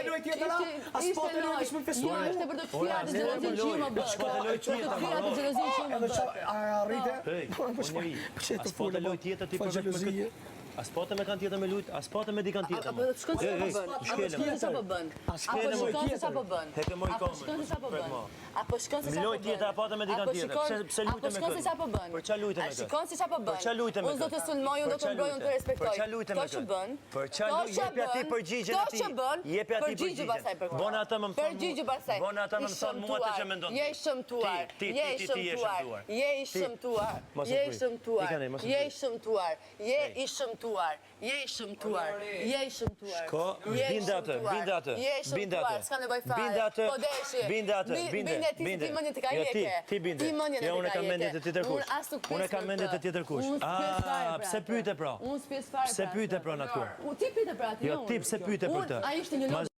të loj tjetër, as po të loj kishme festuar. Ishte për të këfira të xhelozin që më bë. Shko të loj tjetër, Këfira të xhelozin që më bë. Arrite? As po të loj tjetër ti përveç me këtë. As po të me kanë tjetër me lut, as po të me di kanë tjetër. Apo shkon se çfarë bën? Apo shkon se çfarë bën? Heke moj Apo shkon se çfarë bën? Apo shkon se çfarë bën? Loj tjetër apo të me di kanë tjetër. Pse lutem me këtë? Apo shkon se çfarë bën? Për çfarë lutem me këtë? Shkon se çfarë bën? Për çfarë lutem me këtë? Unë do të sulmoj, unë do të mbroj, unë të respektoj. Për çfarë lutem me këtë? Bën? Për çfarë jepja ti përgjigjen atij? Jepja ti përgjigjen. Bona atë më thon. Përgjigje pastaj. Bona atë më thon mua atë që mendon. Je i shëmtuar. Je i shëmtuar. Je i shëmtuar. Je i shëmtuar. Je i shëmtuar. Je i shëmtuar. Je i shëmtuar. Je i shëmtuar. Shko, binde atë, binde atë. Je i shëmtuar. S'ka nevojë fare. Binde atë. Po deshi. Binde atë, binde. Ti mendje të ka jeke. Ti binde. Ja unë kam mendje të tjetër kush. Unë kam mendje të tjetër kush. Pse pyete pra? Unë s'pjes fare. Pse pyete pra natë? Ti pyete pra atë. Jo, ti pse pyete për të? Ai ishte një